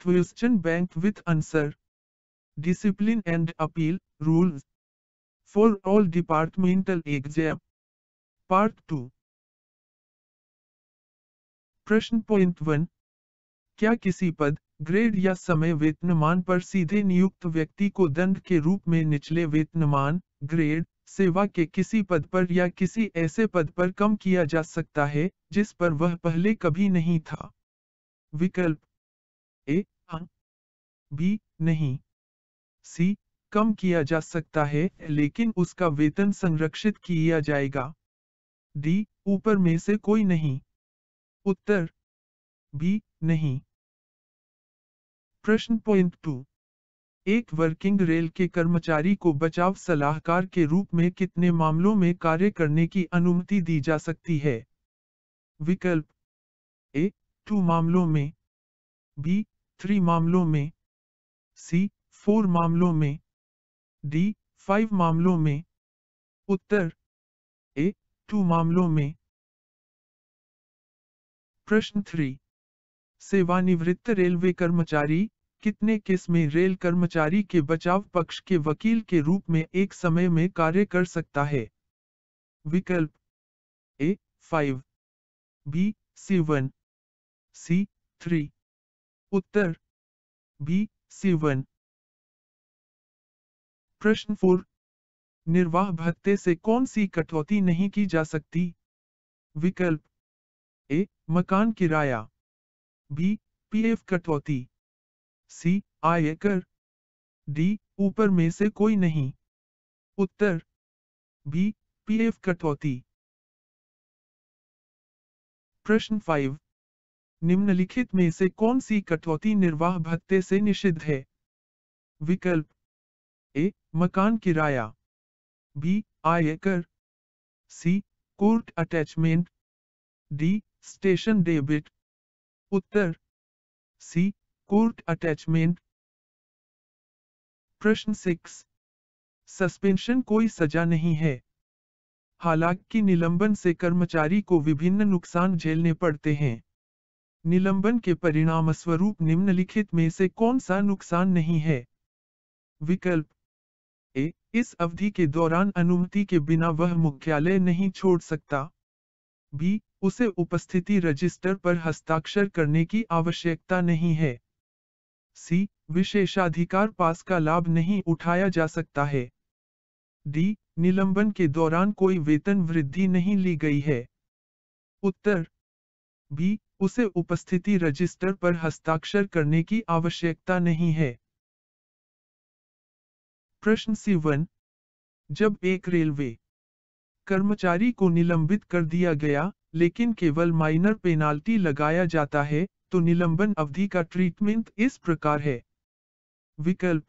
Question bank with answer. Discipline and appeal rules for all departmental exam. Part 2. प्रश्न point 1. क्या किसी पद, grade या समय वेतनमान पर सीधे नियुक्त व्यक्ति को दंड के रूप में निचले वेतनमान, ग्रेड, सेवा के किसी पद पर या किसी ऐसे पद पर कम किया जा सकता है, जिस पर वह पहले कभी नहीं था? विकल्प ए हाँ, बी नहीं, सी कम किया जा सकता है लेकिन उसका वेतन संरक्षित किया जाएगा, डी ऊपर में से कोई नहीं। उत्तर बी नहीं। प्रश्न पॉइंट 2. एक वर्किंग रेल के कर्मचारी को बचाव सलाहकार के रूप में कितने मामलों में कार्य करने की अनुमति दी जा सकती है? विकल्प ए 2 मामलों में, बी 3 मामलों में, सी 4 मामलों में, डी 5 मामलों में। उत्तर ए 2 मामलों में। प्रश्न 3. सेवानिवृत्त रेलवे कर्मचारी कितने केस में रेल कर्मचारी के बचाव पक्ष के वकील के रूप में एक समय में कार्य कर सकता है? विकल्प ए 5, बी 7, सी 3। उत्तर बी 7। प्रश्न 4. निर्वाह भत्ते से कौन सी कटौती नहीं की जा सकती? विकल्प ए मकान किराया, बी पीएफ कटौती, सी आयकर, डी ऊपर में से कोई नहीं। उत्तर बी पीएफ कटौती। प्रश्न 5. निम्नलिखित में से कौन सी कटौती निर्वाह भत्ते से निषिद्ध है? विकल्प ए मकान किराया, बी आयकर, C court attachment, D station debit. उत्तर सी कोर्ट अटैचमेंट। प्रश्न 6. सस्पेंशन कोई सजा नहीं है। हालांकि निलंबन से कर्मचारी को विभिन्न नुकसान झेलने पड़ते हैं। निलंबन के परिणामस्वरूप निम्नलिखित में से कौन सा नुकसान नहीं है? विकल्प ए इस अवधि के दौरान अनुमति के बिना वह मुख्यालय नहीं छोड़ सकता, बी उसे उपस्थिति रजिस्टर पर हस्ताक्षर करने की आवश्यकता नहीं है, सी विशेषाधिकार पास का लाभ नहीं उठाया जा सकता है, डी निलंबन के दौरान कोई वेतन वृद्धि नहीं ली गई है। उत्तर बी उसे उपस्थिति रजिस्टर पर हस्ताक्षर करने की आवश्यकता नहीं है। प्रश्न 7. जब एक रेलवे कर्मचारी को निलंबित कर दिया गया लेकिन केवल माइनर पेनाल्टी लगाया जाता है तो निलंबन अवधि का ट्रीटमेंट इस प्रकार है। विकल्प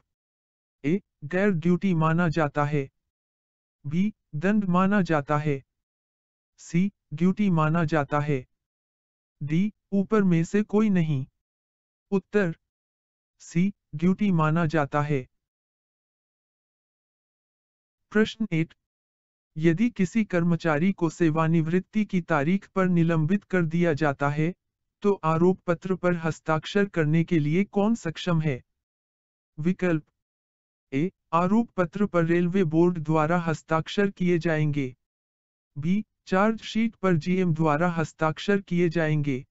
ए गैर ड्यूटी माना जाता है, बी दंड माना जाता है, सी ड्यूटी माना जाता है, डी ऊपर में से कोई नहीं। उत्तर सी ड्यूटी माना जाता है। प्रश्न 8. यदि किसी कर्मचारी को सेवानिवृत्ति की तारीख पर निलंबित कर दिया जाता है, तो आरोप पत्र पर हस्ताक्षर करने के लिए कौन सक्षम है? विकल्प ए आरोप पत्र पर रेलवे बोर्ड द्वारा हस्ताक्षर किए जाएंगे, बी चार्जशीट पर जीएम द्वारा हस्ताक्षर किए जाएंगे,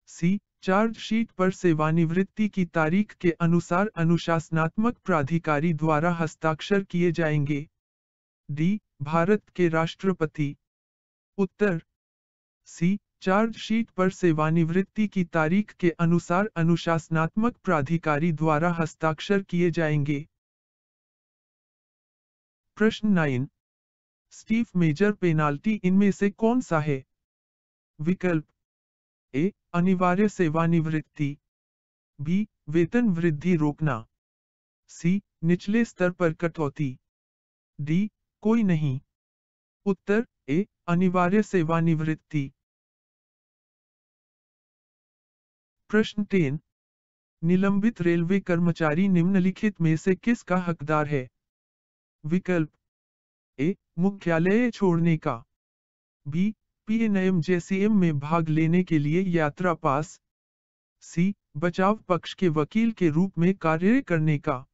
सी चार्जशीट पर सेवानिवृत्ति की तारीख के अनुसार अनुशासनात्मक प्राधिकारी द्वारा हस्ताक्षर किए जाएंगे, डी भारत के राष्ट्रपति। उत्तर सी चार्जशीट पर सेवानिवृत्ति की तारीख के अनुसार अनुशासनात्मक प्राधिकारी द्वारा हस्ताक्षर किए जाएंगे। प्रश्न 9. स्टीफ मेजर पेनाल्टी इनमें से कौन सा है? विकल्प ए अनिवार्य सेवानिवृत्ति, बी वेतन वृद्धि रोकना, सी निचले स्तर पर कटौती, डी कोई नहीं। उत्तर ए अनिवार्य सेवानिवृत्ति। प्रश्न 10. निलंबित रेलवे कर्मचारी निम्नलिखित में से किसका हकदार है? विकल्प ए मुख्यालय छोड़ने का, बी पीएनएम जेसीएम में भाग लेने के लिए यात्रा पास, सी बचाव पक्ष के वकील के रूप में कार्य करने का।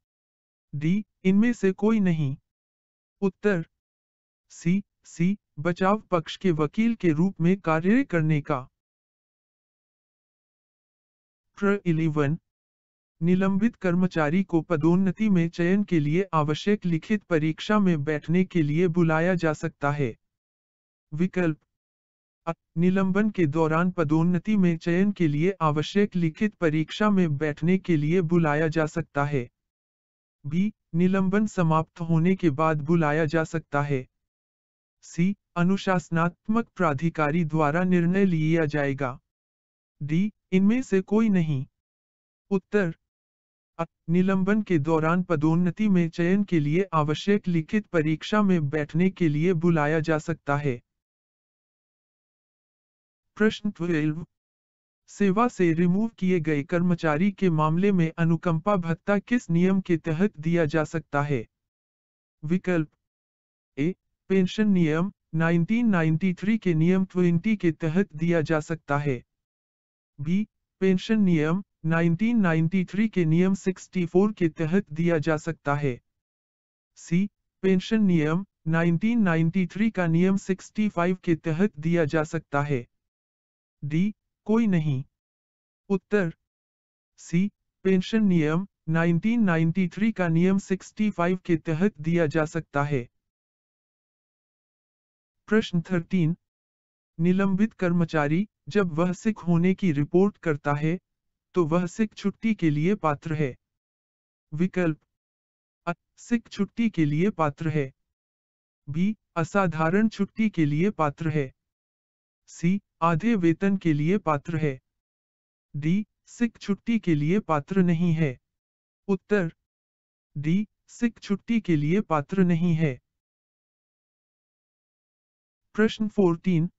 डी, इनमें से कोई नहीं। उत्तर सी, बचाव पक्ष के वकील के रूप में कार्य करने का। प्र 11 निलंबित कर्मचारी को पदोन्नति में चयन के लिए आवश्यक लिखित परीक्षा में बैठने के लिए बुलाया जा सकता है। विकल्प अ, निलंबन के दौरान पदोन्नति में चयन के लिए आवश्यक लिखित परीक्षा में बैठने के लिए बुलाया जा सकता है। बी, निलंबन समाप्त होने के बाद बुलाया जा सकता है। सी, अनुशासनात्मक प्राधिकारी द्वारा निर्णय लिया जाएगा। डी, इनमें से कोई नहीं। उत्तर निलंबन के दौरान पदोन्नति में चयन के लिए आवश्यक लिखित परीक्षा में बैठने के लिए बुलाया जा सकता है। प्रश्न 12 सेवा से रिमूव किए गए कर्मचारी के मामले में अनुकंपा भत्ता किस नियम के तहत दिया जा सकता है? विकल्प ए, पेंशन नियम 1993 के नियम 20 के तहत दिया जा सकता है। बी, पेंशन नियम 1993 के नियम 64 के तहत दिया जा सकता है। सी, पेंशन नियम 1993 का नियम 65 के तहत दिया जा सकता है। डी, कोई नहीं। उत्तर सी, पेंशन नियम 1993 का नियम 65 के तहत दिया जा सकता है। प्रश्न 13 निलंबित कर्मचारी जब वह सिक होने की रिपोर्ट करता है तो वह सिक छुट्टी के लिए पात्र है। विकल्प अ, सिक छुट्टी के लिए पात्र है। बी, असाधारण छुट्टी के लिए पात्र है। सी, आधे वेतन के लिए पात्र है। डी, सिक छुट्टी के लिए पात्र नहीं है। उत्तर डी, सिक छुट्टी के लिए पात्र नहीं है। प्रश्न 14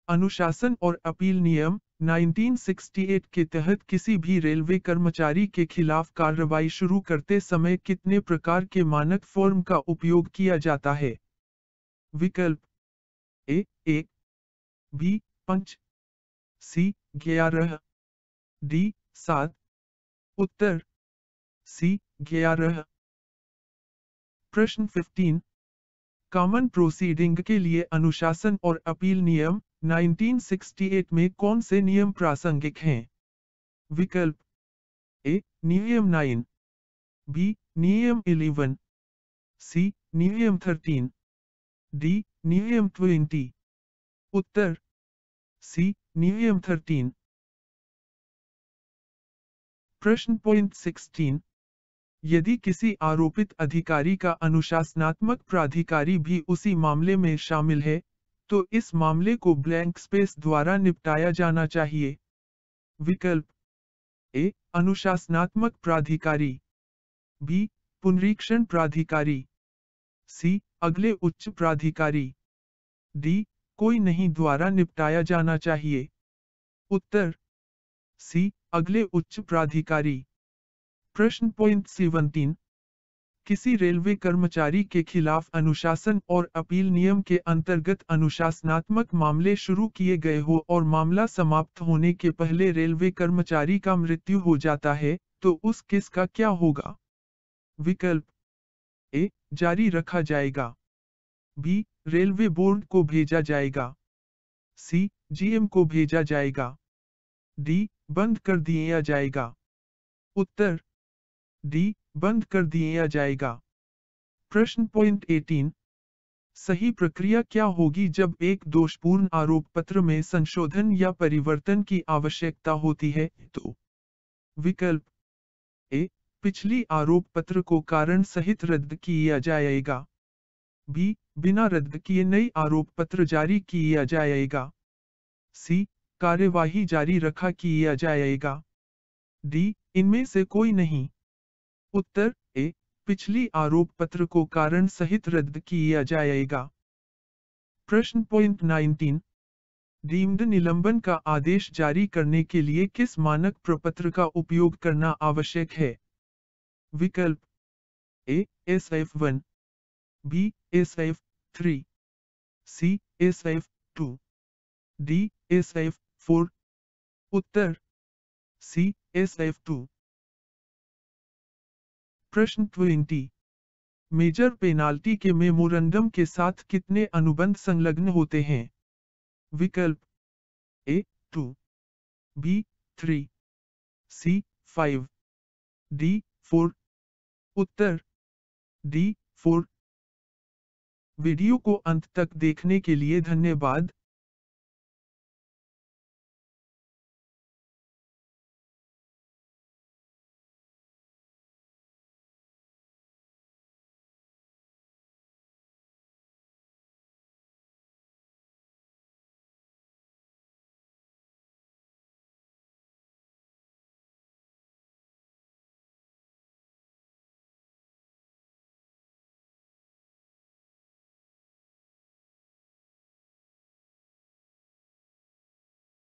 अनुशासन और अपील नियम 1968 के तहत किसी भी रेलवे कर्मचारी के खिलाफ कार्रवाई शुरू करते समय कितने प्रकार के मानक फॉर्म का उपयोग किया जाता है? विकल्प ए, 1, बी, 5, सी, 11, डी, 7। उत्तर सी, 11। प्रश्न 15 कॉमन प्रोसीडिंग के लिए अनुशासन और अपील नियम 1968 में कौन से नियम प्रासंगिक हैं? विकल्प ए, नियम 9, बी, नियम 11, सी, नियम 13, डी, नियम 20। उत्तर सी, नियम 13। प्रश्न पॉइंट 16 यदि किसी आरोपित अधिकारी का अनुशासनात्मक प्राधिकारी भी उसी मामले में शामिल है, तो इस मामले को ब्लैंक स्पेस द्वारा निपटाया जाना चाहिए। विकल्प ए, अनुशासनात्मक प्राधिकारी, बी, पुनरीक्षण प्राधिकारी, सी, अगले उच्च प्राधिकारी, डी, कोई नहीं द्वारा निपटाया जाना चाहिए। उत्तर सी, अगले उच्च प्राधिकारी। प्रश्न पॉइंट 17 किसी रेलवे कर्मचारी के खिलाफ अनुशासन और अपील नियम के अंतर्गत अनुशासनात्मक मामले शुरू किए गए हो और मामला समाप्त होने के पहले रेलवे कर्मचारी का मृत्यु हो जाता है, तो उस केस का क्या होगा? विकल्प ए, जारी रखा जाएगा। बी, रेलवे बोर्ड को भेजा जाएगा। सी, जीएम को भेजा जाएगा। डी, बंद कर दिया जाएगा। उत्तर डी, बंद कर दिया जाएगा। प्रश्न पॉइंट 18 सही प्रक्रिया क्या होगी जब एक दोषपूर्ण आरोप पत्र में संशोधन या परिवर्तन की आवश्यकता होती है? तो विकल्प ए, पिछली आरोप पत्र को कारण सहित रद्द किया जाएगा। बी, बिना रद्द किए नई आरोप पत्र जारी किया जाएगा। सी, कार्यवाही जारी रखा किया जाएगा। डी, इनमें से कोई नहीं। उत्तर ए, पिछली आरोप पत्र को कारण सहित रद्द किया जाएगा। प्रश्न पॉइंट 19 डीम्ड निलंबन का आदेश जारी करने के लिए किस मानक प्रपत्र का उपयोग करना आवश्यक है? विकल्प ए, SF1, बी, SF3, सी, SF2, डी, SF4। उत्तर सी, SF2। प्रश्न 20। मेजर पेनाल्टी के मेमोरेंडम के साथ कितने अनुबंध संलग्न होते हैं? विकल्प ए 2, बी 3, सी 5, डी 4। उत्तर डी 4। वीडियो को अंत तक देखने के लिए धन्यवाद।